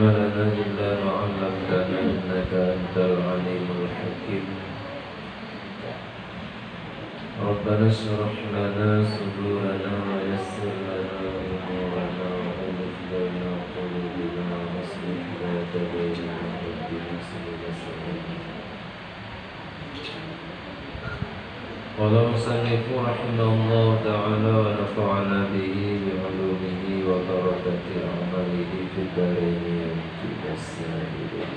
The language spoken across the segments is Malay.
لنا إلا ما علمتنا إنك أنت العليم الحكيم. ربنا اشرح لنا صدورنا ويسر لنا أمورنا وألف بين قلوبنا واصلح ذات بيننا واهدنا سبل السلام. قال المصنف رحمه الله تعالى ونفعنا به بعلومه وبركة عمله في الدارين يمجد السائلين.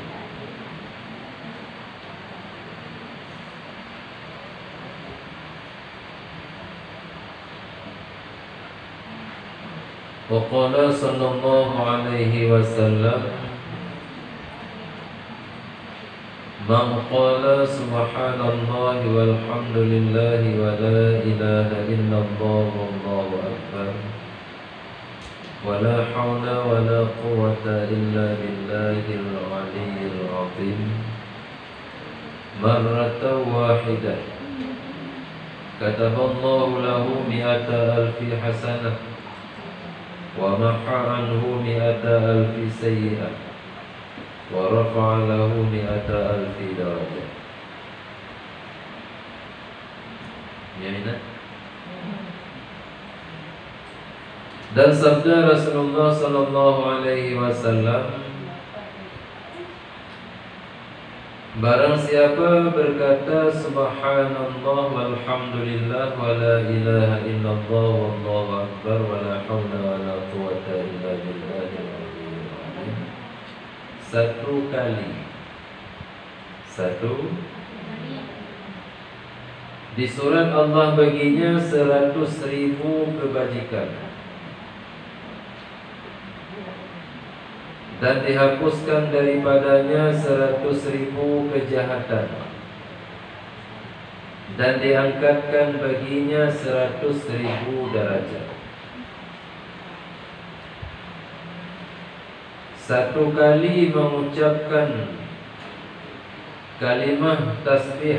وقال صلى الله عليه وسلم من قال سبحان الله والحمد لله ولا إله إلا الله والله أكبر ولا حول ولا قوة إلا بالله العلي العظيم مرة واحدة كتب الله له 100,000 حسنة ومحى عنه 100,000 سيئة ورفع له 100,000 درجة. Ya, dan sabda Rasulullah sallallahu alaihi wasallam, barang siapa berkata subhanallah walhamdulillah wa la ilaha illallah wallahu akbar wa la hawla wa la quwwata illa billahil aliyyil azim satu kali, di surat Allah baginya 100,000 kebajikan dan dihapuskan daripadanya 100,000 kejahatan dan diangkatkan baginya 100,000 derajat. Satu kali mengucapkan kalimah tasbih,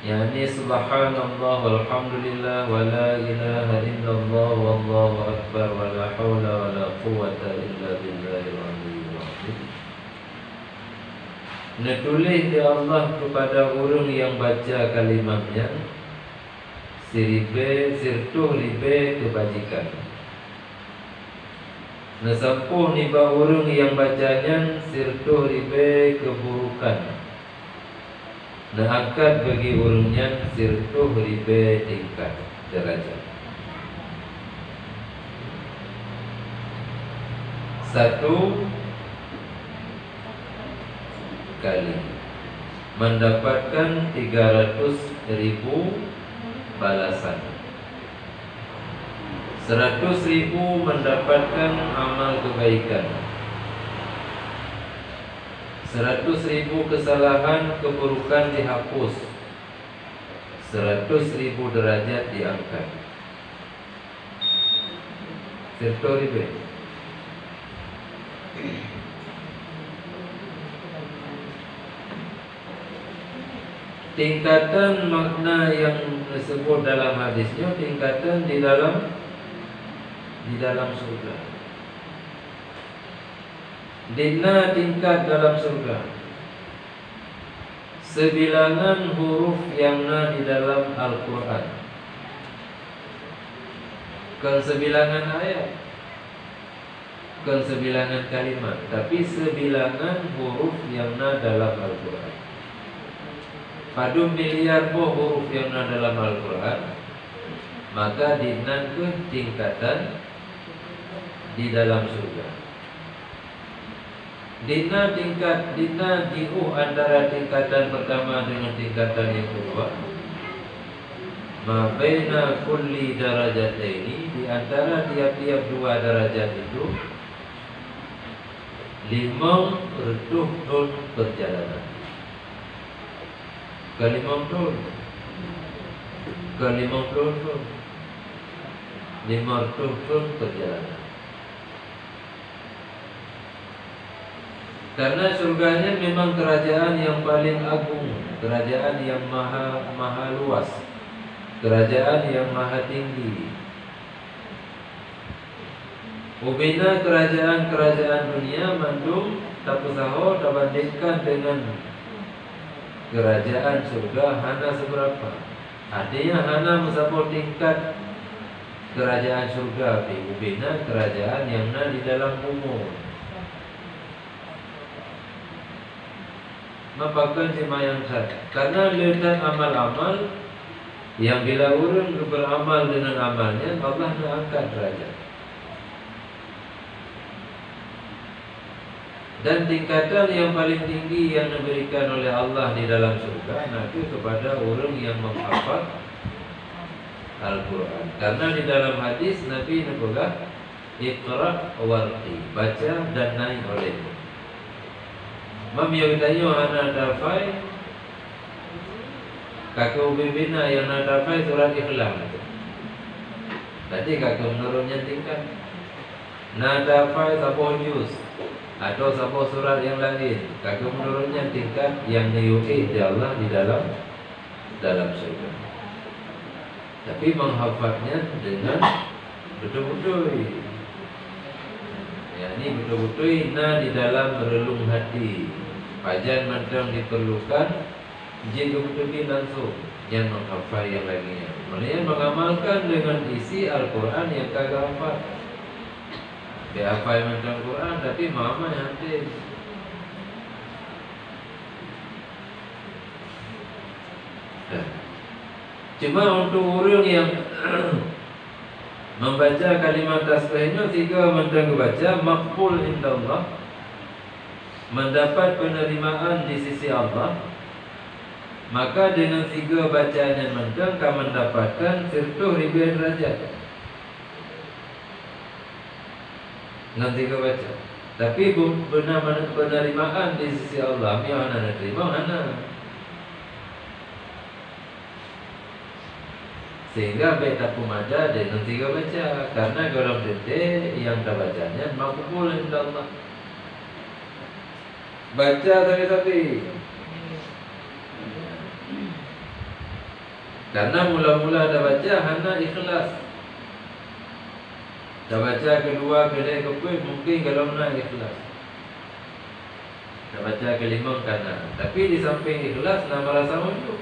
yakni subhanallah walhamdulillah wa la ilaha illallah wallahu akbar wa la hawla wa la quwwata illa billahil aliyyil azim. Netulih di Allah kepada orang yang baca kalimahnya sirtuh libe kebajikan. Nasampuh niba orang yang bacanya sirtuh ribe keburukan. Angkat bagi orangnya sirtuh ribe tingkat derajat. Satu kali mendapatkan 300,000 balasan. 100,000 mendapatkan amal kebaikan. 100,000 kesalahan keburukan dihapus. 100,000 derajat diangkat. Sirtuh ribe. Tingkatan makna yang disebut dalam hadisnya tingkatan di dalam surga. Dina tingkat dalam surga sebilangan huruf yang di dalam Al-Quran, bukan sebilangan ayat, bukan sebilangan kalimat, tapi sebilangan huruf yang dalam Al-Quran. Padu miliar huruf yang dalam Al-Quran, maka dina ke tingkatan di dalam surga. Dina antara tingkatan pertama dengan tingkatan yang kedua. Ma baina kulli darajataini, di antara tiap-tiap dua derajat itu 50 tahun perjalanan. Ke 50 tahun. 50 tahun perjalanan. Karena surganya memang kerajaan yang paling agung, kerajaan yang maha luas, kerajaan yang maha tinggi. Ubina kerajaan-kerajaan dunia mandum tapusaho tabandingkan dengan kerajaan surga hana seberapa. Artinya hana musapo tingkat kerajaan surga ubina kerajaan yang di dalam umur. Mapakan simayang sad. Karena lihat amal-amal yang bila orang beramal dengan amalnya Allah nak angkat derajat. Dan tingkatan yang paling tinggi yang diberikan oleh Allah di dalam surga nanti kepada orang yang menghafal Al-Quran. Karena di dalam hadis Nabi Nabi Iqra warqi, baca dan naik olehmu. Mam yang ditanya hana dafai kakak ubibina yang nak dafai surat Ikhlas. Tadi kakak menurunnya tingkat. Nak dafai sabon juz atau sebuah surat yang lain, kakak menurunnya tingkat yang diuji di Allah di dalam surga. Tapi menghafalnya dengan betul-betul, ya ini betul-betul di dalam relung hati. Pajan macam diperlukan, jika betul-betul langsung yang menghafal yang lainnya. Maksudnya mengamalkan dengan isi Al-Quran yang kagak hafal. Dia hafal macam Quran tapi mama yang hadis. Cuma untuk orang yang membaca kalimat tasbihnya tiga mentang baca maqbul indallah, mendapat penerimaan di sisi Allah, maka dengan tiga bacaan yang mentang akan mendapatkan 100,000 derajat. Nanti kau baca. Tapi benar penerimaan di sisi Allah, yang mana terima mana. Sehingga beta pemada dan nanti kau baca. Karena kalau tete yang tak bacanya makbul inda Allah. Baca tapi. Karena mula-mula ada baca hana ikhlas. Dah baca kedua, kedua, mungkin kalau nak ikhlas. Dah baca kelima kanan. Tapi di samping ikhlas, nak merasa malu.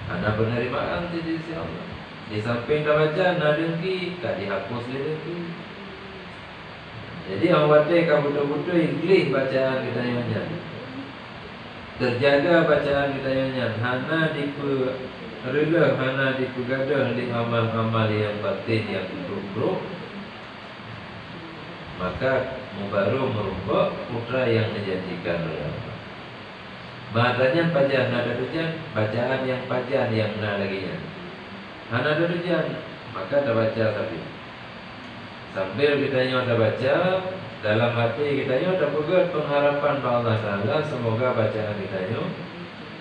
Ada penerimaan di sisi Allah. Di samping dah baca, nak dengki, tak dihapus dengki. Jadi awatnya kau betul-betul ikhlas bacaan kita yang terjaga bacaan kita yang hana rela hana dipegadah di amal-amal yang batin yang buruk, maka mubaru merubah putra yang dijadikan oleh Allah. Maknanya pajan ada tujuan, bacaan yang pajan yang benar lagi nya. Ada tujuan, maka dah baca tapi sambil kita ada baca dalam hati kita ada pegat pengharapan pada Allah Taala, semoga bacaan kita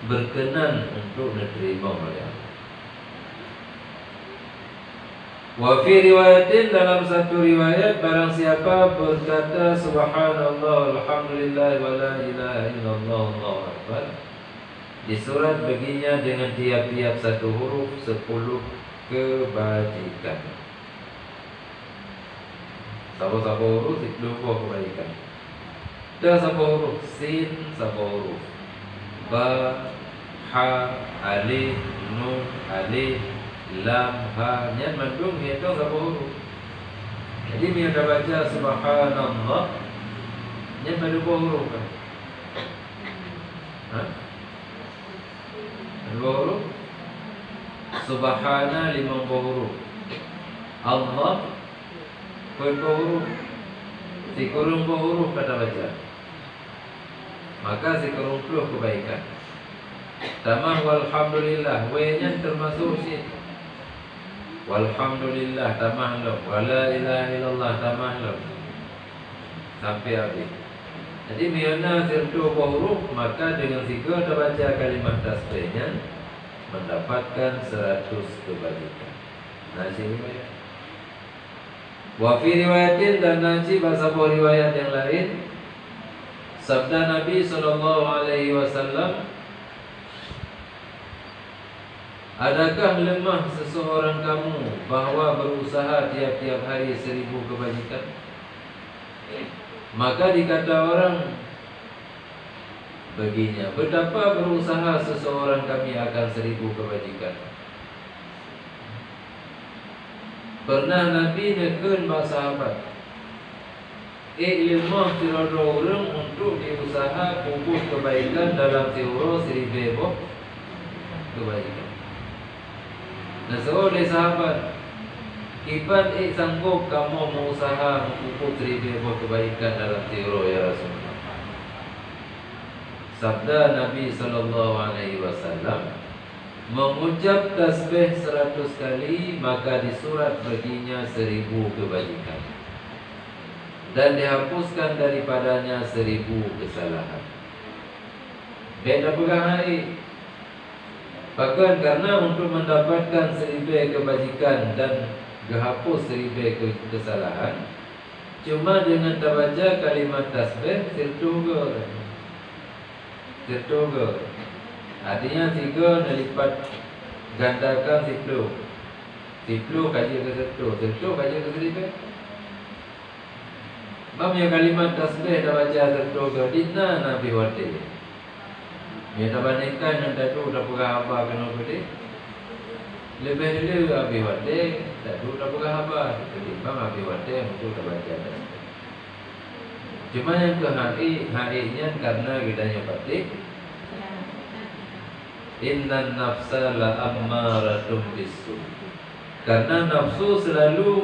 berkenan untuk diterima oleh Allah. Wa fi riwayatin, dalam satu riwayat, barang siapa berkata subhanallah alhamdulillah wa la ilaha illallah Allahu akbar, di surat baginya dengan tiap-tiap satu huruf 10 kebajikan. Sapa-sapa huruf 20 kebaikan. Dah sapa huruf sin, sapa huruf ba, ha, alif, nun, alif, lam, ha, nya mandung itu sapa huruf. Jadi dia dah baca subhanallah, nya pada huruf kan? Ha? Dua huruf. Subhana 50 huruf. Allah huruf. Si kurung huruf kata baca. Maka si kurung kebaikan. Tamah walhamdulillah, W-nya termasuk si. Walhamdulillah tamah lo, wala ilaha illallah tamah lo. Sampai habis. Jadi miana sirtu huruf, maka dengan tiga terbaca kalimat tasbihnya mendapatkan 100 kebajikan. Nasi riwayat. Wa fi riwayatin, dan nasi bahasa riwayat yang lain, sabda Nabi sallallahu alaihi wasallam, Adakah lemah seseorang kamu bahwa berusaha tiap-tiap hari 1000 kebajikan? Maka dikata orang baginya, betapa berusaha seseorang kami akan 1000 kebajikan. Pernah Nabi nekeun ba sahabat, lemah tirodo orang untuk diusaha pupus kebaikan dalam tiuro 1000 kebaikan. Nah, seorang sahabat kipan sanggup kamu mengusaha pupus 1000 kebaikan dalam tiuro ya Rasulullah. Sabda Nabi SAW, mengucap tasbih 100 kali maka disurat baginya 1000 kebajikan dan dihapuskan daripadanya 1000 kesalahan. Beda pegang hari. Bahkan karena untuk mendapatkan 1000 kebajikan dan dihapus 1000 kesalahan, cuma dengan terbaca kalimat tasbih sirtuga. Artinya 3 nelipat gandakan 10. 10 kaji ke 10 kaji ke 1000. Mamnya kalimat tasbih dah baca 10 dina Nabi wadi. Ya dah bandingkan yang tadu dah pegah apa kena gede. Lebih Nabi wadi, tadu dah pegah apa. Ketimbang Nabi wadi untuk dah baca tasbih. Cuma yang ke hari-nya karena kita nyopati innan nafsa la ammaratum bisu. Karena nafsu selalu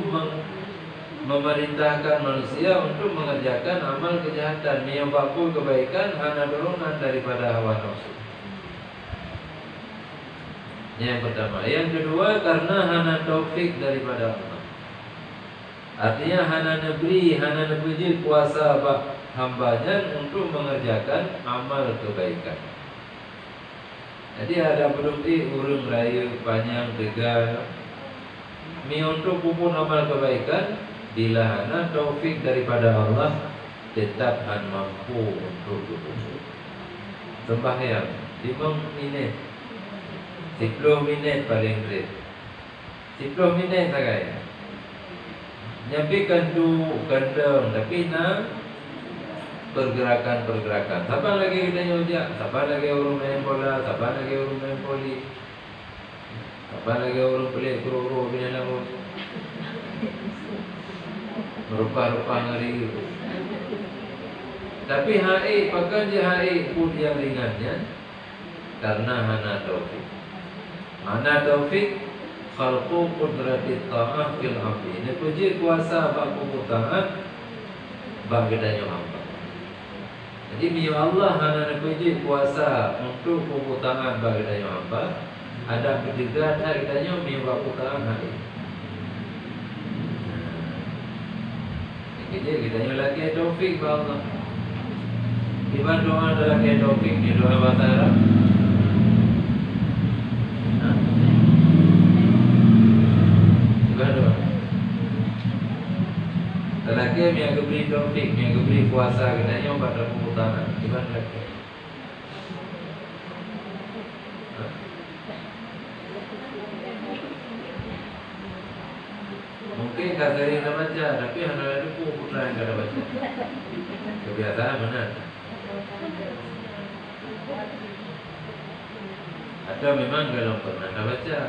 memerintahkan manusia untuk mengerjakan amal kejahatan. Yang bakul kebaikan hanya dorongan daripada hawa nafsu. Yang pertama. Yang kedua, karena hanya taufik daripada Allah. Artinya hanya neberi kuasa hambanya untuk mengerjakan amal kebaikan. Jadi ada berarti urung raya panjang tegar mi untuk pupun amal kebaikan bila hana taufik daripada Allah tetap mampu untuk pupun. Sembahyang 5 minit 10 minit paling red 10 minit saja. Nyampikan tu kandang tapi pergerakan. Siapa lagi kita nyojak? Siapa lagi orang main bola? Siapa lagi orang main poli? Siapa lagi orang pelik kuro-kuro punya nama? Merupa-rupa ngeri. Tapi pakai je pun yang ringannya karena hana taufik. Mana taufik? Khalqu qudratit ta'ah fil abdi. Ini puji kuasa baku ta'ah bagi danya hamba. Jadi biar Allah hanya puji kuasa untuk pemutahan bagi daya hamba. Ada ketiga hari daya biar pemutahan hari. Jadi kita lagi taufik Allah. Ibadah doa adalah taufik ni doa bahasa Arab. Ibadah. Lelaki yang beri taufik, yang beri kuasa katanya pada pemutahan. Gimana lelaki? Mungkin kasih yang baca, tapi hanya ada putra yang kada baca. Kebiasaan mana? Atau memang kalau pernah baca.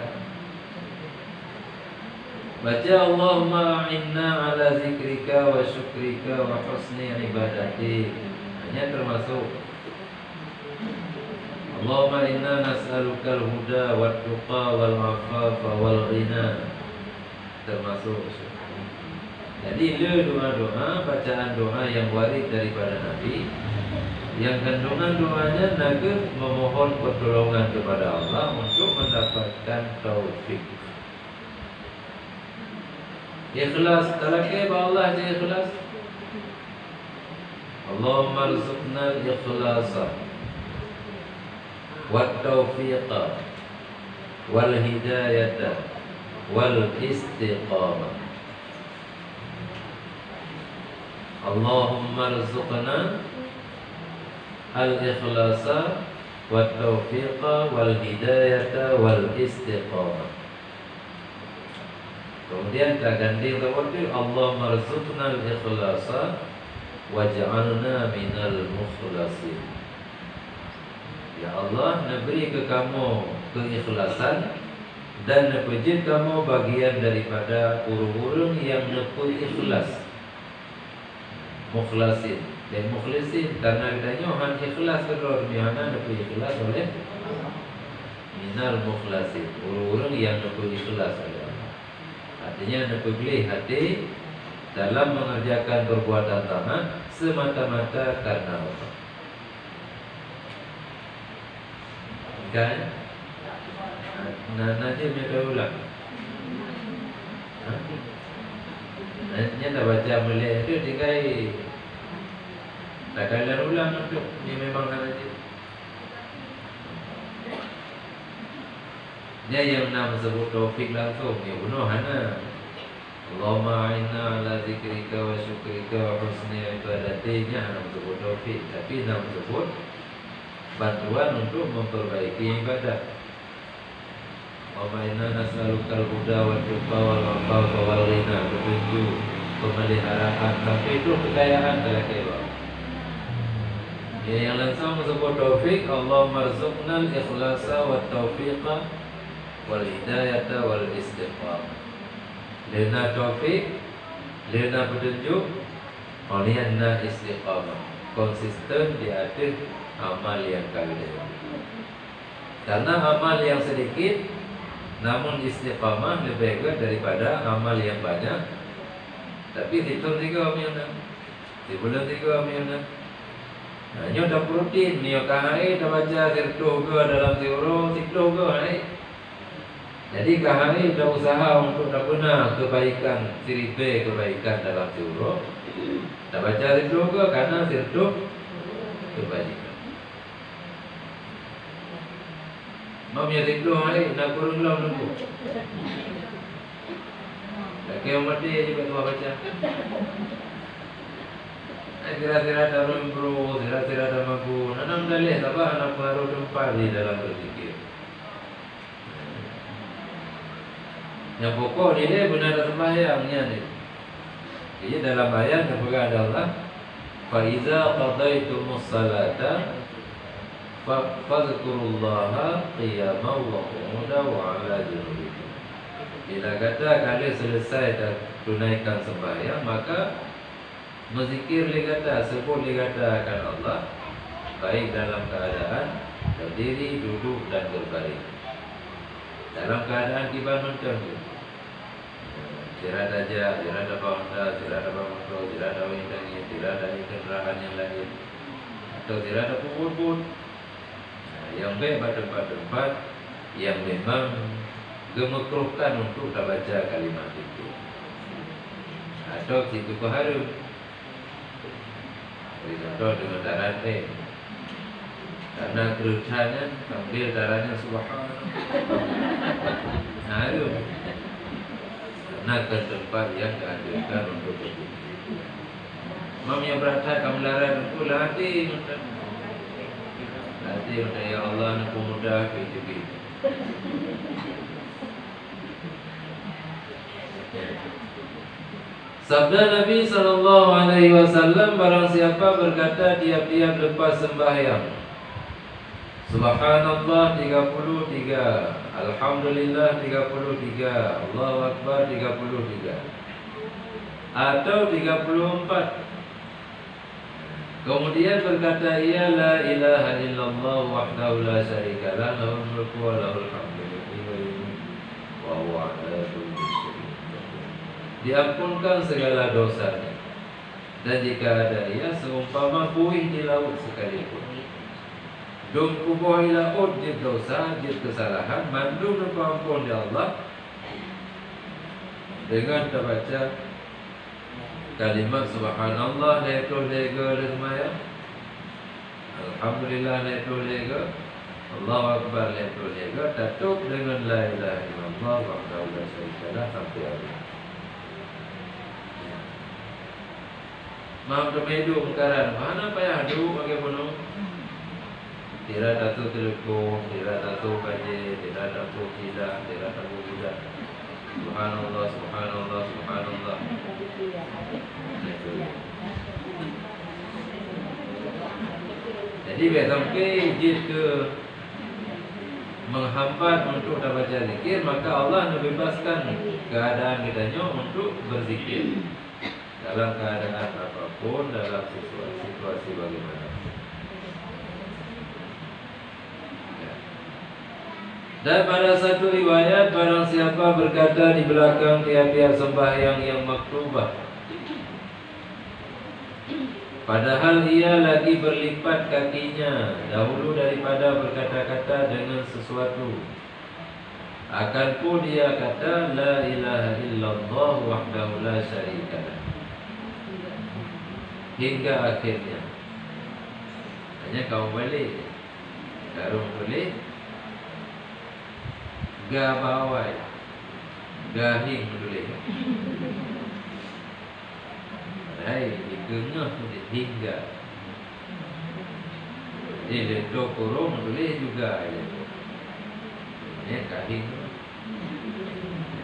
Baca Allahumma inna ala zikrika wa syukrika wa husni ibadati. Hanya termasuk Allahumma inna nas'alukal huda wa tuqa wal afafa wal ghina. Termasuk. Jadi doa-doa, bacaan doa yang warid daripada Nabi, yang kandungan doanya naga memohon pertolongan kepada Allah untuk mendapatkan taufik. Ikhlas, talaqi ba Allah je ikhlas. Allahumma rzuqna al-ikhlasa wat taufiqa wal hidayata wal istiqamah. Allahumma rzuqna al-ikhlasa wat taufiqa wal hidayata wal istiqamah. Kemudian kita ganding tawakal, Allah marzuqnal ikhlasa waj'alna minal mukhlasin. Ya Allah, beri ke kamu keikhlasan dan nepejit kamu bagian daripada urung-urung yang nepul ikhlas. Mukhlasin dan mukhlisin, karena katanya orang ikhlas kedua dunia nepul ikhlas oleh minal mukhlasin, urung-urung yang nepul ikhlas oleh Allah. Artinya nepulih hati dalam mengerjakan perbuatan taat semata-mata karena Allah. Kan? Nanti mereka ulang. Nanti tak baca boleh itu dikai. Tak kalian ulang itu. Ini memang nanti. Dia yang nama sebut taufik langsung. Ya bunuh hana. Allahumma a'inna ala zikrika wa syukrika wa husni ibadatinya nama sebut taufik. Tapi nama sebut bantuan untuk memperbaiki ibadah. Allahumma inna nas'alukal huda wa tuqa wal afafa wal ghina, petunjuk, pemeliharaan, sampai itu kekayaan terakhir. Yang langsung sebut taufik, Allah marzuqnal ikhlasa wa taufiqa wal hidayata wal istiqamah. Lena taufik, lena petunjuk, olehna istiqamah, konsisten di atas amal yang kalian. Karena amal yang sedikit namun istiqamah lebih baik daripada amal yang banyak. Tapi hitung 3 amilna, di bulan 3 amilna. Nyo dah rutin, nyo kahai dah baca sirtuh ke dalam sirtuh, sirtuh ke hai. Jadi kahai dah usaha untuk dah guna kebaikan, siribe kebaikan dalam sirtuh. Dah baca sirtuh ke karena sirtuh kebaikan. Mam ya sirtuh hai nak kurung lam nunggu. Lagi yang mati juga tua baca. Tira-tira dalam bro, tira-tira dalam aku. Nanam dalih apa anak baru tempat di dalam berzikir. Yang pokok dia benar sembahyangnya ni. Jadi dalam ayat yang berkata adalah fa iza qadaytumus salata fadhkurullaha qiyaman wa qu'udan wa 'ala junubikum. Bila kata kalian selesai dan tunaikan sembahyang, maka berzikir kata, sebut kata akan Allah, baik dalam keadaan berdiri, duduk dan berbaring. Dalam keadaan dibangun tengah, tidak ada tidak ada bangsa, tidak ada bangsa, tidak ada windang, tidak ada kendaraan yang lain, atau tidak ada pun. Yang baik pada tempat-tempat yang memang gemekruhkan untuk baca kalimat itu, atau situ harum. Contoh dengan darah teh, karena kerusakannya ambil darahnya subhanallah. Nah itu karena ke tempat yang dianjurkan untuk itu. Mam yang berasa kamu larang itu latih ya Allah nak mudah hidup. Sabda Nabi SAW, barang siapa berkata tiap-tiap lepas sembahyang Subhanallah 33, Alhamdulillah 33, Allahu Akbar 33, atau 34. Kemudian berkata, ya la ilaha illallah wahdahu la syarika lah, lahul mulku wa lahul hamdu wa huwa ala kulli syai'in qadir. Diampunkan segala dosanya, dan jika ada ia seumpama buih di laut sekalipun. Dum kubuh laut di dosa, di kesalahan, mandum ampun di Allah dengan terbaca kalimat subhanallah laitul lega semaya, alhamdulillah laitul lega, Allahu akbar laitul lega, tutup dengan la ilaha illallah wahdahu la syarika lah sampai habis. Maaf tu medu perkara, mana payah adu bagi penuh. Tidak satu telepon, tidak satu kaji, tidak satu tidak, tidak satu tidak. Subhanallah, subhanallah, subhanallah. Jadi biar sampai jika menghambat untuk dapat baca zikir, maka Allah membebaskan keadaan kitanya untuk berzikir dalam keadaan apapun, dalam situasi bagaimana. Dan pada satu riwayat, barang siapa berkata di belakang tiap-tiap sembahyang yang maktubah, padahal ia lagi berlipat kakinya dahulu daripada berkata-kata dengan sesuatu, akan pun dia kata la ilaha illallah wahdahu la syarikalah, hingga akhirnya. Hanya kau balik karung boleh ga bawai gahing boleh. Hai dikengah hingga. Jadi do kurung boleh juga ya. Ya gahing.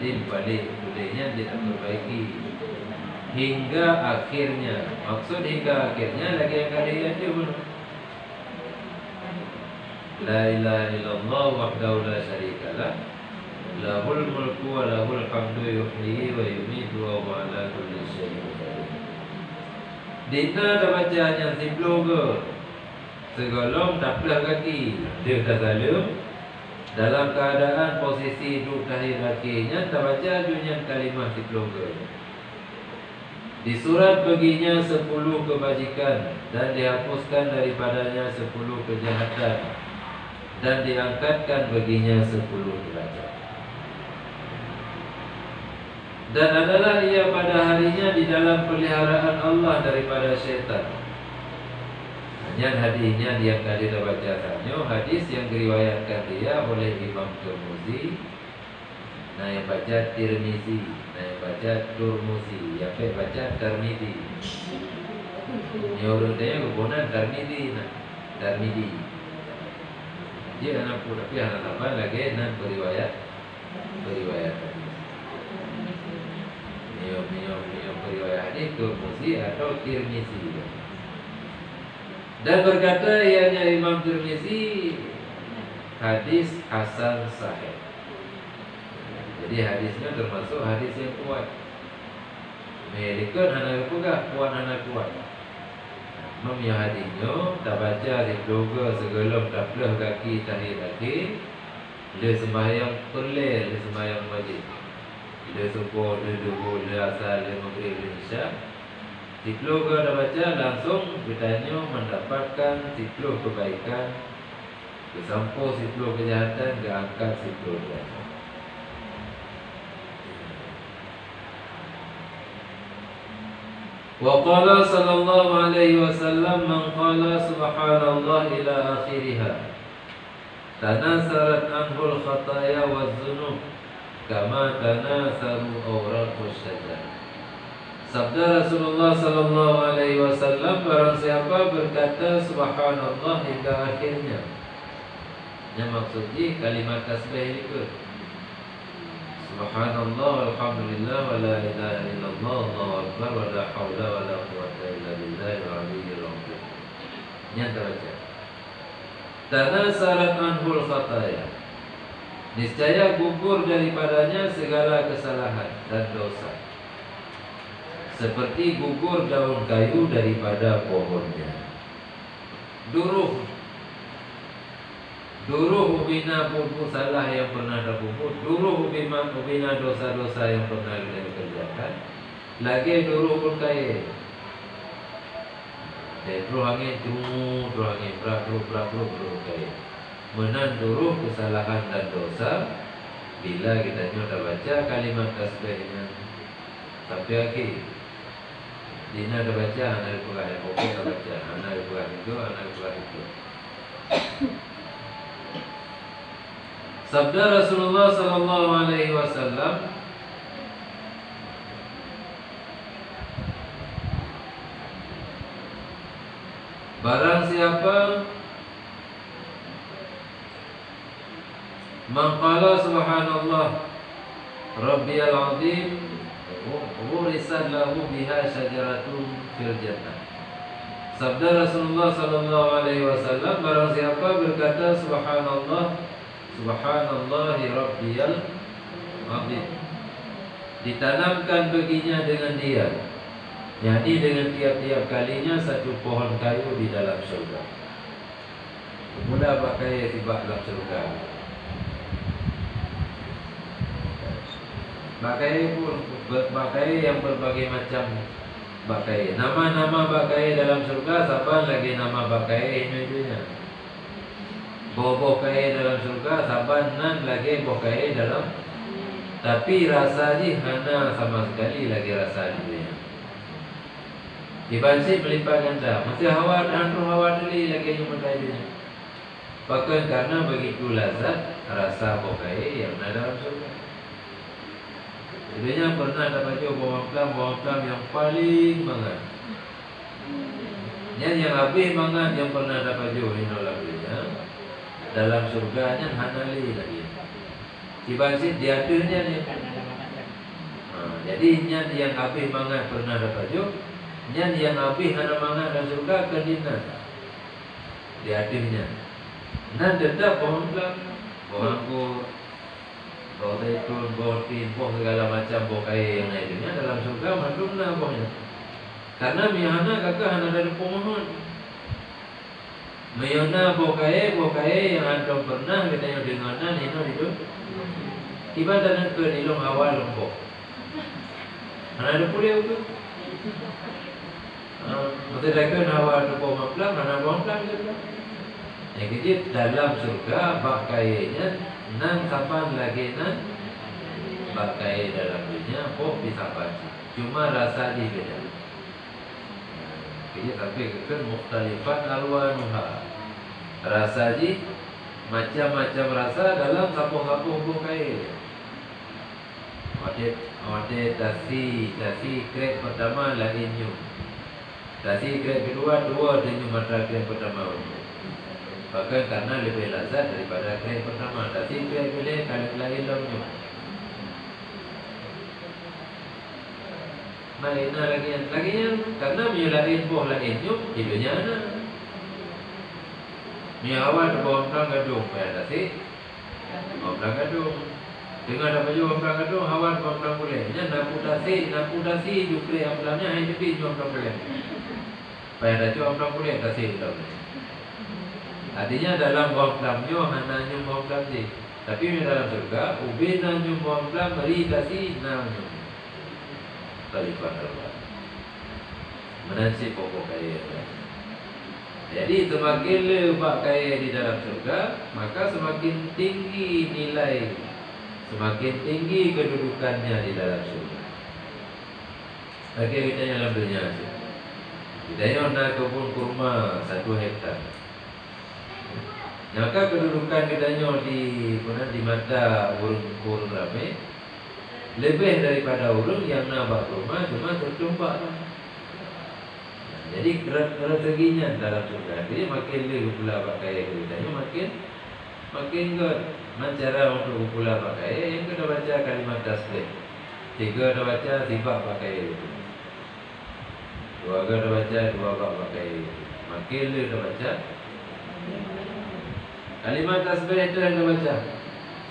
Jadi balik bolehnya dia perbaiki hingga akhirnya. Maksud hingga akhirnya lagi yang kali dia pun la ilaha illallah wahdahu la syarikalah lahul mulku wa lahul hamdu yuhyi wa yumiitu wa huwa ala kulli syai'in qadir. Dina dah bacaan yang simpul ke segolong tak belah kaki dia dah salam dalam keadaan posisi duduk tahiyat akhirnya tak baca dunia kalimah simpul ke. Di surat baginya 10 kebajikan dan dihapuskan daripadanya 10 kejahatan dan diangkatkan baginya 10 derajat. Dan adalah ia pada harinya di dalam peliharaan Allah daripada syaitan. Hanya hadisnya yang tadi dah baca tanya, hadis yang diriwayatkan dia oleh Imam Tirmizi, nah yang baca Tirmizi, nah yang baca Turmuzi, yang baca Tirmizi. Ini orang dia kebunan Tirmizi, nah Tirmizi. Dia anak pun tapi anak tambah lagi nan beriwayat hadis. Niom beriwayat hadis Turmuzi atau Tirmizi. Dan berkata ianya Imam Tirmizi hadis hasan sahih. Jadi hadisnya termasuk hadis yang kuat. Mereka anak kuat, kuat anak kuat. Memang hadisnya tak baca di bloga segala tak belah kaki tahiyat akhir. Dia sembahyang perleh, dia sembahyang wajib. Dia subuh, dia duhur, dia asar, dia maghrib, dia isya. Di bloga dah baca langsung bertanya mendapatkan 10 kebaikan, bersampu 10 kejahatan, diangkat 10 kejahatan. Wa qala sallallahu alaihi wasallam man qala subhanallah ila akhiriha tanasarat anhul khataya waz zunub kama tanasaru awraqus syajar. Sabda Rasulullah sallallahu alaihi wasallam, barang siapa berkata subhanallah hingga akhirnya. Yang maksudnya kalimat tasbih itu. Subhanallah walhamdulillah wa la ilaha illallah Allahu akbar wa la haula wa la quwwata illa billahil aliyyil azim. Yang terbaca. Tanasarat anhul khataya. Niscaya gugur daripadanya segala kesalahan dan dosa, seperti gugur daun kayu daripada pohonnya. Duruh ubina buku salah yang pernah terbuat, duruh ubina dosa-dosa yang pernah kita kerjakan, lagi duruh pun kaya. Duruh angin cuma, duruh angin berat kaya. Menan duruh kesalahan dan dosa bila kita nyoba baca kalimat tasbihnya sampai akhir. Dina dah baca, anak kurang yang okey dah baca, anak kurang itu, anak kurang itu. Sabda Rasulullah sallallahu alaihi wasallam, barang siapa Man qala subhanallah rabbiyal azim ghurisan lahu biha syajaratun fil jannah. Sabda Rasulullah sallallahu alaihi wasallam, barang siapa berkata subhanallah subhanallahi rabbiyal azim, ditanamkan baginya dengan dia, yakni dengan tiap-tiap kalinya satu pohon kayu di dalam surga. Mula pakai tiba dalam surga. Bakai pun bakai yang berbagai macam bakai. Nama-nama bakai dalam surga saban lagi nama bakai ini. Bokai dalam surga saban nan lagi bokai dalam. Tapi rasa ni hana sama sekali lagi rasa dia. Dibansi melipat ganda. Mesti hawa dan hawa deli lagi yang berkaitan. Bahkan karena begitu lazat rasa bokai yang ada dalam surga. Sebenarnya pernah dapat bawang plam yang paling banget. Yang habis banget yang pernah dapat inolah dalam surganya hanali lagi. Dibansi diaturnya ni. Jadi yang habis banget pernah dapat yang habis hana banget dalam surga kedina. Diaturnya. Nan tetap bawang plam, bawang anggur, bawang zaitun, bawang tin, bawang segala macam bawang kaya yang lainnya dalam surga mandumlah bawangnya. Karena mihana kakak hana dari pohon. Mayona bawang kaya yang andong pernah kita yang dengaran ini itu. Tiba dan ke dilong awal lombok. Hana ada pulih itu. Mesti lagi awal lombok maklam, hana bawang plam juga. Yang kecil dalam surga bakainya nan saban lagi nan bakai dalam dunia pun bisa baca. Cuma rasa dia beda. Jadi tapi kan mukhtalifat alwanuha. Rasa dia macam-macam rasa dalam sapu-sapu bakai. Ada dasi krek pertama lagi nyu. Dasi krek kedua denyum mata krek pertama. Bahkan karena lebih lazat daripada krek pertama. Tapi krek boleh kalau lain lomnya. Mainnya laginya karena menyelain boh lainnya hidupnya ada. Miawal bawang plang gadung pada dasi. Bawang plang gadung. Dengan ada baju bawang plang gadung hawan bawang plang boleh. Jangan napudasi juga yang plangnya hanya di bawang plang boleh. Pada dasi bawang plang boleh dasi dalam. Artinya dalam bawang plamnya hana nyum bawang plam ni. Tapi dalam surga ubi na nyum bawang plam beri dasi na nyum. Talifan Allah. Menansi pokok kaya. Jadi semakin lebak kaya di dalam surga, maka semakin tinggi nilai, semakin tinggi kedudukannya di dalam surga. Lagi kita dalam dunia. Kita nak kebun kurma 1 hektar. Maka kedudukan kitanya di mata urun ramai lebih daripada urun yang nak rumah cuma tertumpak. Jadi rezekinya dalam surga dia makin lebih pula pakai kitanya makin ke cara untuk pula pakai yang kita baca kalimat tasbih. 3 dah baca sifat pakai itu. 2 dah baca 2 bab pakai itu. Makin lebih dah baca kalimat tasbih itu yang dibaca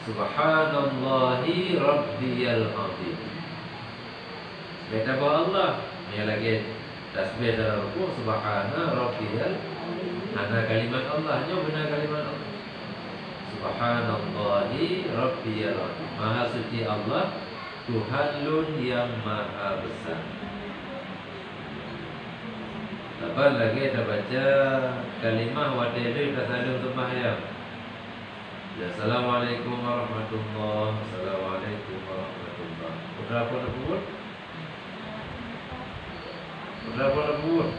Subhanallahi Rabbiyal Azim. Kata Allah, ini lagi tasbih dalam ruku Subhana Rabbiyal. Hana kalimat Allahnya benar kalimat Allah. Subhanallahi Rabbiyal Azim. Maha suci Allah, Tuhanun yang maha besar. Lepas lagi kita baca kalimah wadailu tasalum sembahyang. Assalamualaikum warahmatullahi wabarakatuh. Assalamualaikum warahmatullahi wabarakatuh. Udah apa nak buat?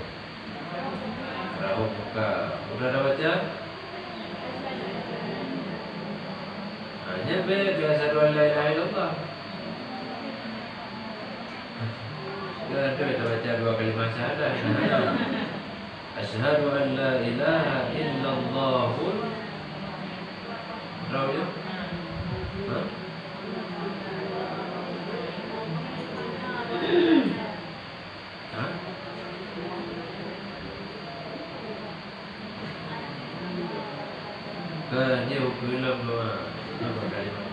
Dah buka. Udah dah baca? Hanya biasa doa la ilaha illallah. Jangan kita baca 2 kalimat syahadah. Asyhadu an la ilaha illallah. Tahu ya? Hah? Hah? Kan dia belum doa. Apa kalimat?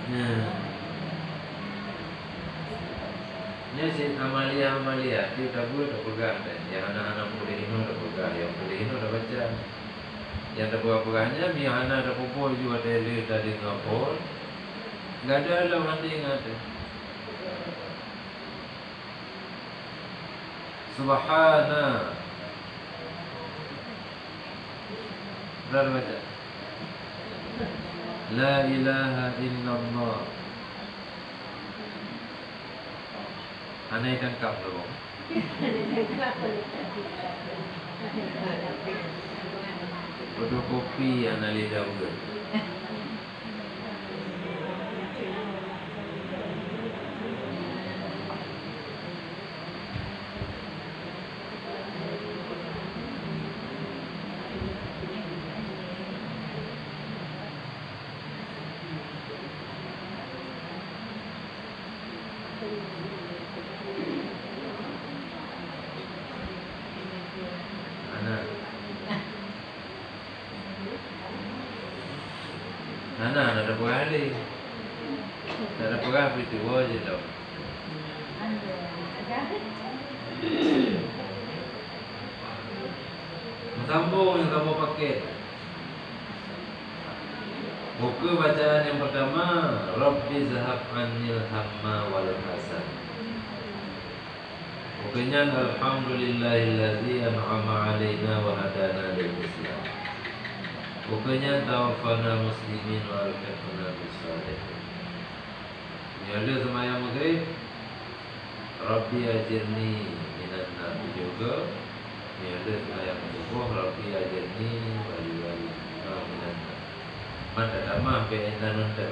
Nah, ini si amalia dia tak boleh tak pegang deh. Yang anak-anak boleh ini tak pegang, yang boleh ini tak baca. Yang tak pegangnya, yang anak tak pukul juga tadi ngapol. Enggak ada lah nanti ingat. Subhana. Berapa baca? La ilaha illallah. Ana ikan kap dulu. Fotokopi ana lidah udah. Ana ada buahli. Ada buah itu aja tau. Sambung yang kamu pakai. Buku bacaan yang pertama, Rabbi zahab anil hamma wal hasan. Bukunya Alhamdulillahilladzi an'ama alaina wa hadana lil Islam. Bukunya Tawaffana muslimin wa alhaqna bis salihin. Ini ada semayang maghrib, Rabbi ajirni minan nar juga. Ini ada semayang subuh, Rabbi ajirni wali minan nar. Mana tamah pe nonton.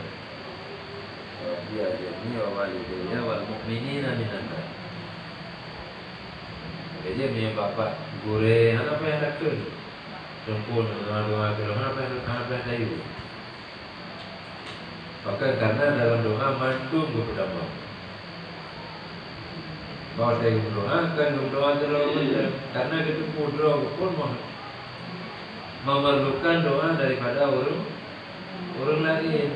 Rabbi ajirni wa walidayya wal mu'minina minan nar. Jadi punya bapak gure, apa yang takut? Tempun doa kalau apa dayu. Maka karena dalam doa mandum berdoa. Bahawa saya berdoa terlalu karena itu doa pun memerlukan doa daripada orang lain.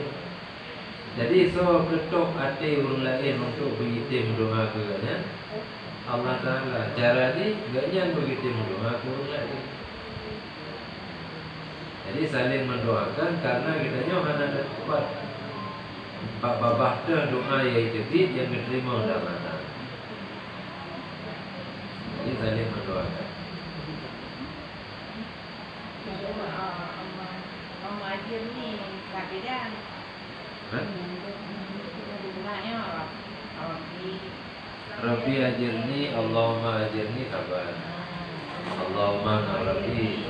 Jadi so ketok hati orang lain untuk begitu berdoa kepada Allah Taala. Cara ni gaknya begitu berdoa ke orang lain. Jadi saling mendoakan karena kita nyawa ada kuat. Babah doa yang jadi yang diterima dalam mana. Jadi saling mendoakan. Orang ajar ni tak beda. Rabbi ajirni, Allahumma ajirni kabar. Allahumma Rabbi.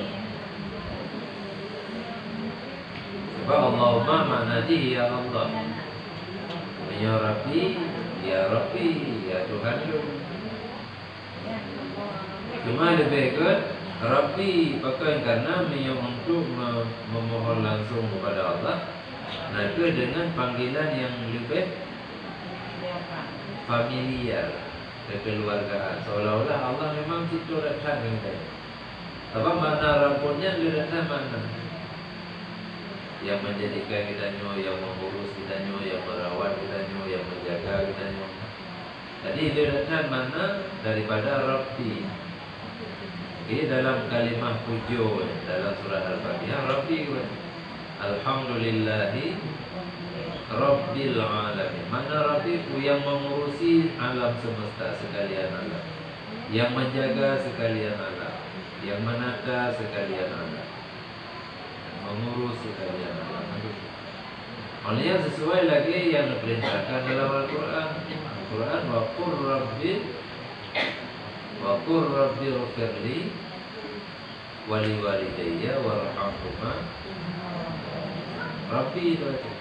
Sebab Allahumma maknanya ya Allah. Ya Rabbi, ya Rabbi, ya Tuhanku. Cuma lebih ke Rabbi pakai karena yang untuk memohon langsung kepada Allah. Nah itu dengan panggilan yang lebih familiar, kekeluargaan. Seolah-olah Allah memang situ datang kita. Apa makna Rabbnya datang mana? Yang menjadikan kita nyo, yang mengurus kita nyo, yang merawat kita nyo, yang menjaga kita nyo. Jadi dia datang mana daripada Rabbi. Ini dalam kalimah pujo dalam surah Al-Fatihah Rabbi Alhamdulillahi Rabbil alamin. Mana Rabbi itu yang mengurusi alam semesta sekalian alam, yang menjaga sekalian alam, yang menata sekalian alam, mengurus sekalian alam. Olehnya sesuai lagi yang diperintahkan dalam Al-Quran. Al-Quran wa qur rabbi ghfirli wa li walidayya warhamhuma. Rabbi itu aja.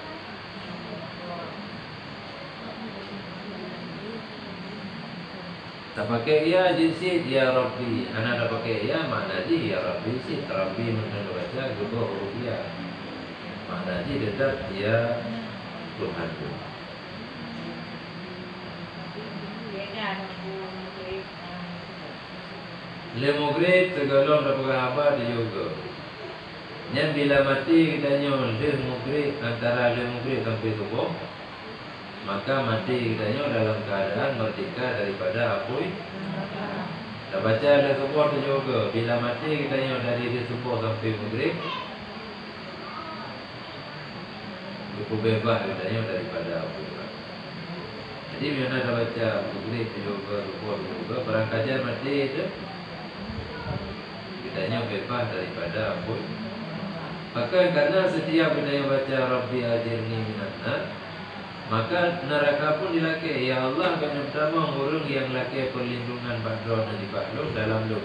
Tak pakai ya jinsi ya Rabbi. Anak tak pakai ya makna dia ya Rabbi sih. Rabbi mengenai baca juga huruf ya. maknanya tetap dia Tuhan tu. Le maghrib segala daripada apa dia juga. Yang bila mati kitanya le maghrib, antara le maghrib sampai subuh, maka mati kitanya dalam keadaan merdeka daripada apui. Dah baca le subuh tu juga. Bila mati kitanya dari le subuh sampai maghrib, itu bebas kitanya daripada apui. Jadi bila dah baca maghrib juga, subuh juga, berangkat mati itu kitanya bebas daripada apui. Maka karena setiap kita baca Rabbi ajirni minan nar, maka neraka pun dilake. Ya Allah, kami pertama orang yang lake perlindungan badron dari badron dalam lum.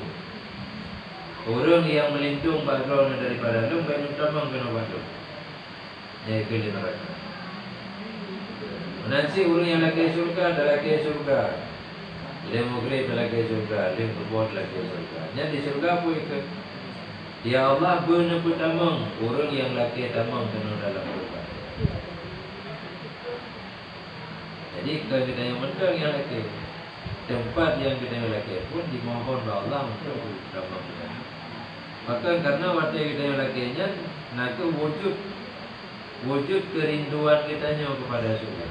Orang yang melindung badron daripada lum, kami pertama kena badron. Yaitu di neraka. Nanti orang yang lake surga, dah lake surga. Dia maghrib lake surga, dia berbuat lake surga. Yang di surga pun ikut. Ya Allah, benar pertama orang yang laki tamang kena dalam surga. Jadi kalau kita yang mentang yang laki, tempat yang kita yang laki pun dimohon oleh Allah untuk tamang kita. Maka karena waktu kita yang lakinya, nak wujud kerinduan kitanya kepada surga.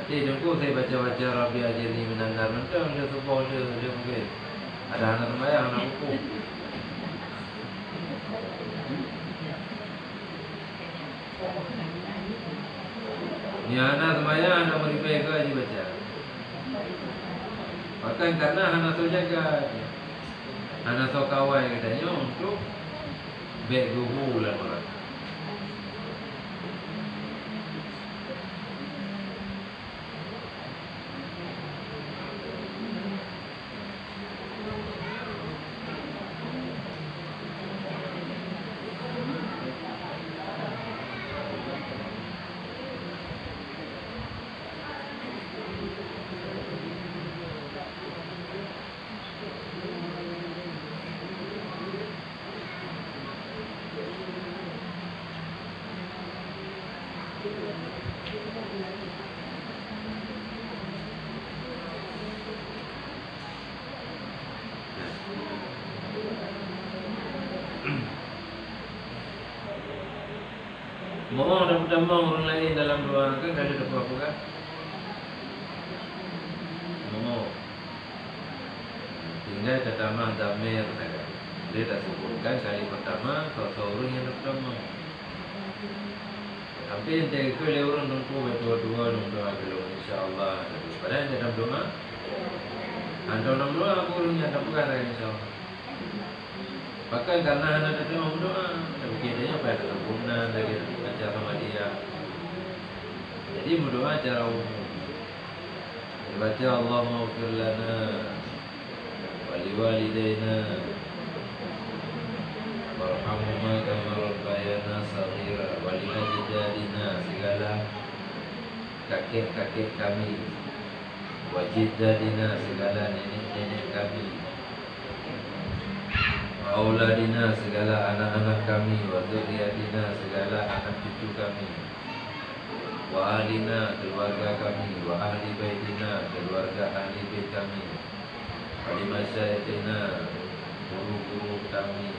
Jadi jengku saya baca-baca Rabbi ajirni minan nar, mentang dia subuh dia mungkin ada anak sembahyang, anak buku. Ni anak sembahyang, anak meripik ke aja baca. Bahkan karena anak tu jaga, anak tu kawai katanya untuk baik guru lah orang. Mohon dan pertama orang lain dalam doa kan ada apa-apa kan? Mohon. Tinggal pertama damai saja. Dia dah sebutkan kali pertama seorang yang pertama. Tapi yang jaga ke orang nunggu berdua-dua nunggu agak insya-Allah. Padahal dalam doa anda dalam doa orang yang tak bukan insya-Allah. Bahkan karena anak tadi mau berdoa, begininya pada sempurna dari baca sama dia. Jadi berdoa cara umum. Baca Allahumma ighfir lana wa liwalidayna warhamhuma kama rabbayana shaghira wa liajdadina, segala kakek-kakek kami, wajiddadina, segala nenek-nenek kami, auladina, segala anak-anak kami, wa dzurriyyatina, segala anak cucu kami, wa ahlina, keluarga kami, wa ahli baitina, keluarga ahli bait kami, wa limasyayikhina, guru-guru kami,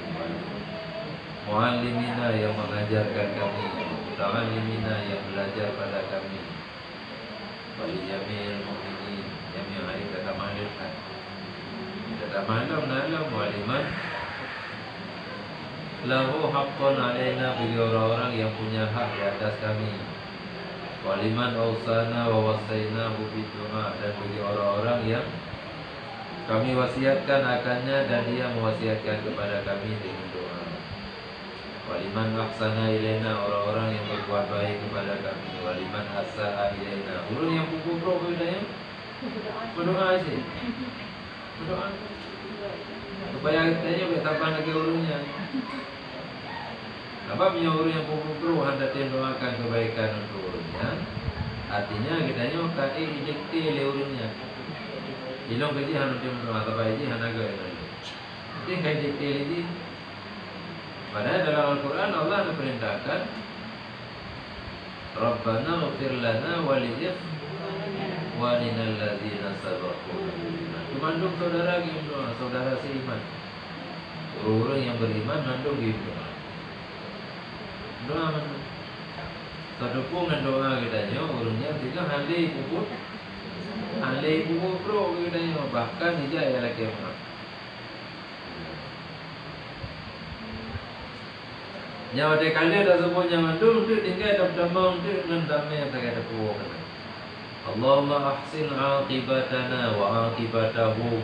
muallimina yang mengajarkan kami, muta'allimina yang belajar pada kami, wa li jami'il mu'minin, yang hari kata malaikat. Kata malam nalam waliman lahu haqqun alaina, bagi orang-orang yang punya hak di atas kami. Waliman awsana wa wasaina bidu'a, dan bagi orang-orang yang kami wasiatkan akannya dan dia mewasiatkan kepada kami dengan doa. Waliman ahsana ilaina, orang-orang yang berbuat baik kepada kami. Waliman asa'a ilaina, orang yang buruk kepadanya berdoa sih. Berdoa supaya katanya bertahan lagi urusnya. Sebabnya orang yang buruk hendak doakan kebaikan untuk urusnya, artinya katanya kaki ejekti le urusnya. Ilong kerja hanu dia mendoa tapi ini hanaga ini. Ini kayak detail ini. Padahal dalam Al-Quran Allah memerintahkan Rabbana ighfir lana wa li ikhwanina alladzina sabaquna bil iman. Mandung saudara gitu, saudara seiman. Orang yang beriman mandung gitu. Doa mandung. Sadukung dan doa kita nyo urungnya tiga hali puput bro kita nyo bahkan ija ya lagi mah. Nyawa de kali ada semuanya mandung tu tinggal dapat damang tu ngendamnya tak ada puak. Allahumma ahsin aqibatana wa aqibatahum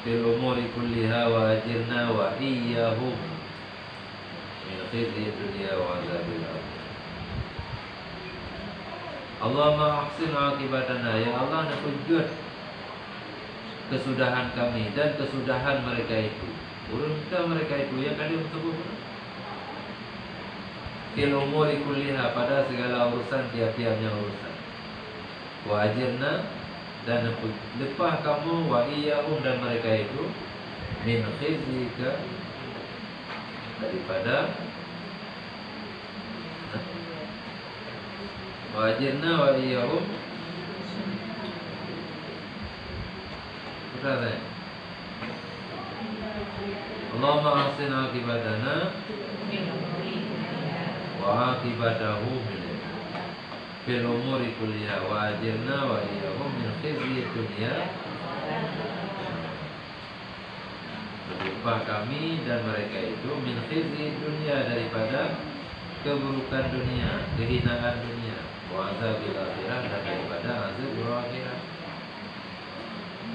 fil umuri kulliha wa ajirna wa iyyahum min khizyi dunya wa azabil akhirah. Allahumma ahsin aqibatana, ya Allah nak pejut kesudahan kami dan kesudahan mereka itu. Urung kita mereka itu yang kali tersebut fil umuri kulliha, pada segala urusan tiap-tiapnya urusan. Wa ajirna, dan lepah kamu wa iyyahum, dan mereka itu min khizyika, daripada wa ajirna wa iyyahum berada. Allahumma ahsin aqibatana wa aqibatahu fil umuri kulliha wa ajirna wa iyyahum min khizyi dunya. Berupah kami dan mereka itu min khizyi dunya, daripada keburukan dunia, kehinaan dunia, wa azabil akhirah, dan daripada azab akhirat.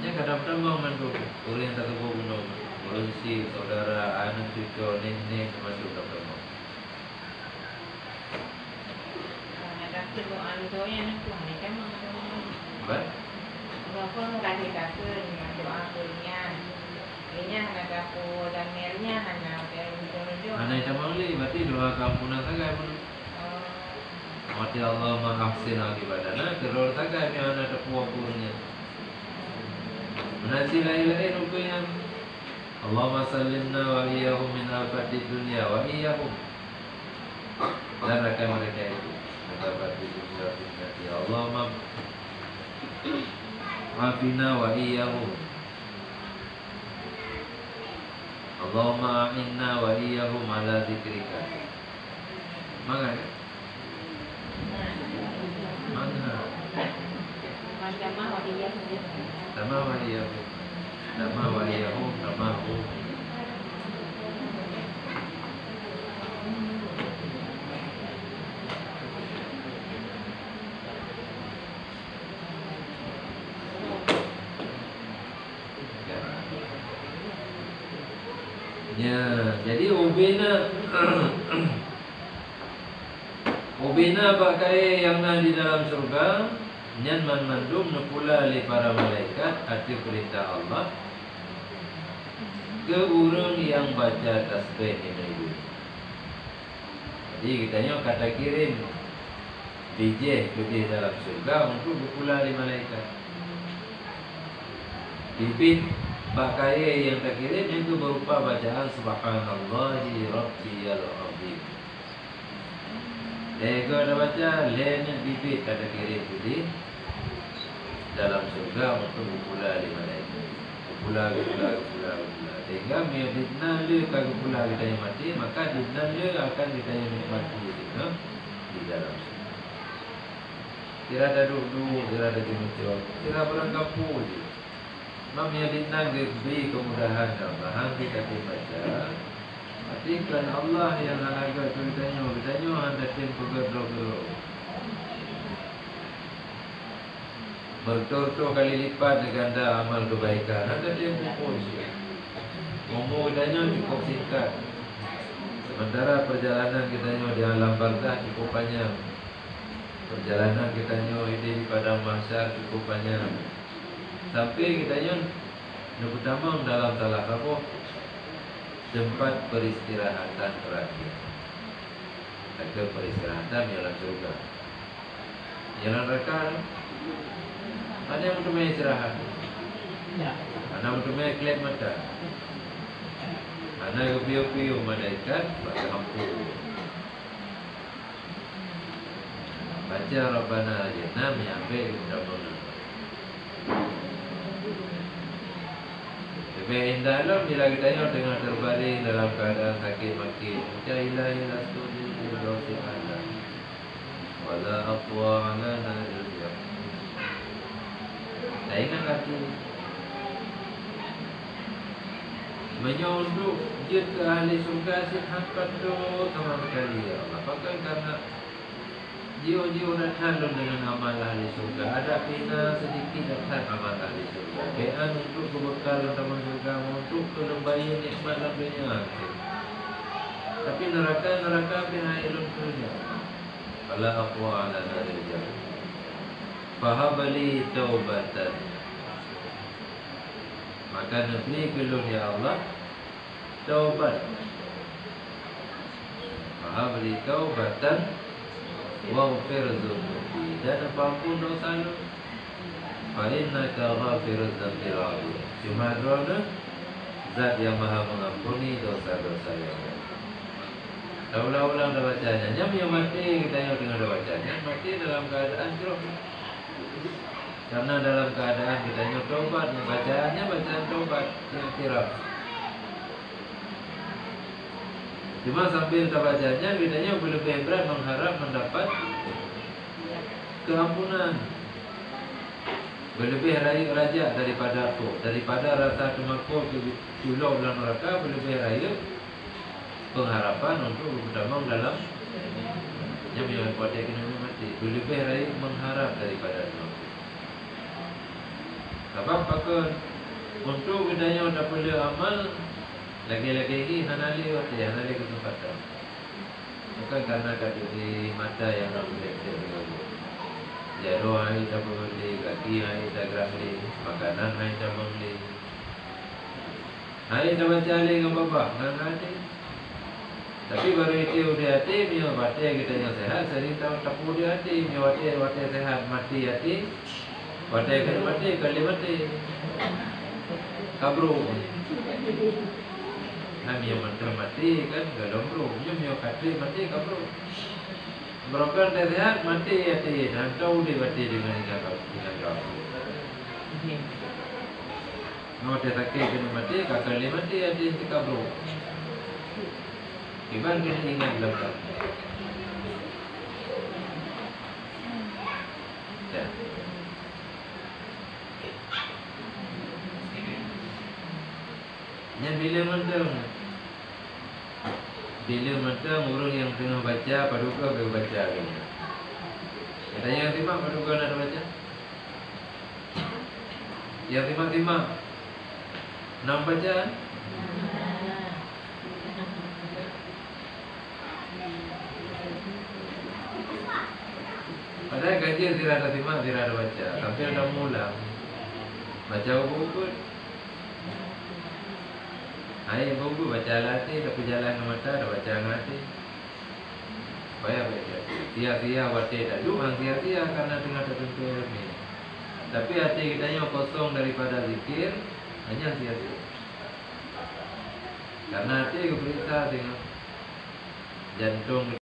Ya kadang-kadang mau manduk orang yang tak tahu guna polisi, saudara, anak, cucu, nenek manduk tak tahu. Ada doa doanya nak tuan ni kan mang. Baik. Berapa kali takkan doa punya. Ini ada aku dan mernya hanya berdoa. Anak itu mangli, berarti doa kampunan tagai pun. Mati Allah mahafsin akibatana, keror tagai yang ada puak-puaknya. Menasi lain-lain rupanya. Allahumma sallimna wa iyyahum min afati dunya wa iyyahum, dan akan mereka itu afati dunya fitnati. Allahumma afina wa iyyahum, Allahumma a'inna wa iyyahum ala dzikrika. Mana? Macam wa iyyahum. Nama wa iyyahum. Nama wa iyyahum, namahu. Ya, jadi ubina pakai yang di dalam surga, nyan man mandum nepula li para malaikat hati perintah Allah ke urang yang baca tasbih ini. Jadi kitanya kata kirim bijih ke di dalam surga untuk nepula li malaikat. Bibit pakai yang tak kirim itu berupa bacaan subhanallahi rabbiyal azim. Ego ada baca lain bibit ada kirim di dalam surga untuk pula di mana itu. Pula. Sehingga midna le kalau pula kita yang mati, maka midna le akan kita yang mati di dalam surga. Tidak ada duduk, tidak ada jemur, tidak berangkapu je. Namanya midna beri kemudahan dan bahan kita baca. Tapi kerana Allah yang agak ceritanya anda tim pegadro. Berturut-turut kali lipat ganda amal kebaikan. Anda tim pupus. Ngomong kitanya cukup singkat. Sementara perjalanan kitanya di alam barzah cukup panjang. Perjalanan kitanya di padang mahsyar cukup panjang. Sampai kitanya pertama dalam salah satu tempat peristirahatan terakhir. Ada peristirahatan dalam surga. Jalan neraka Ada yang untuk istirahat. Ada untuk kelihatan mata. Ada kepiu-piu malaikat baca hampu. Baca Rabbana Atina sampai mudah-mudahan. Lebih indah lah bila kita tengah terbaring dalam keadaan sakit maki. Ya ilahi lastudi birosi ala wala aqwa ala naril jahannam. Tak ingat hati menyunduk dia ke ahli surga si hampat tu sama sekali ya Allah. Bahkan karena jiwa-jiwa datang dengan amal ahli surga, ada pina sedikit datang amal ahli surga. Bean untuk kebekal taman surga, untuk kelembayan nikmat dalam dunia. Tapi neraka pihak ilmu surga. Fala aqwa ala naril jahannam. Fahabali taubatan. Maka negeri belum ya Allah taubat. Fahabali taubatan waghfir dzunubi, dan ampun dosa-dosa. Fa innaka ghafirudz dzambil azim. Cuma Tuhan Zat yang Maha mengampuni dosa-dosa yang lain. Ulang-ulang dah bacanya. Yang mati kita yang dengar dah bacanya mati dalam keadaan jeruk. Karena dalam keadaan kita yang taubat, bacaannya bacaan taubat yang tiraf. Cuma sambil kita bacanya kita yang lebih berat mengharap mendapat keampunan. Berlebih raja daripada aku, daripada rasa temakut culau dalam neraka, berlebih raya pengharapan untuk berdamai dalam yang kuat ekonomi mati. Berlebih raya mengharap daripada temakut. Sebab pakai untuk bedanya tak perlu amal lagi-lagi ini hanali kesempatan. Bukan karena kata di mata yang nak boleh jaro hai tak boleh, kaki hai tak gerak boleh, makanan hai tak boleh. Hai tak baca lagi dengan bapa, dengan hati. Tapi baru itu udah hati, mio baca kita yang sehat, sering tahu tak udah hati, mio baca sehat, mati hati, baca kan mati, kali mati, kabru. Kami yang mati kan gadombro, mio kati mati kabru. Berokan terlihat mati hati dan tahu dia mati dengan kau. Mau dia sakit kena mati, kakak dia mati hati si kabro. Iban kena ingat belakang. Ya. Yang bila orang yang tengah baca paduka ke baca lagi. Ada yang timak paduka nak baca? Yang timak nak baca? Padahal gaji tidak ada timak, tidak ada baca. Sampai ada mula baca buku. Hai buku baca hati, tapi jalan ke mata, dah baca hati. Supaya baca. Sia-sia wate dah hang sia-sia karena tengah tertentu ini. Tapi hati kita yang kosong daripada zikir, hanya sia-sia. Karena hati keperintah dengan jantung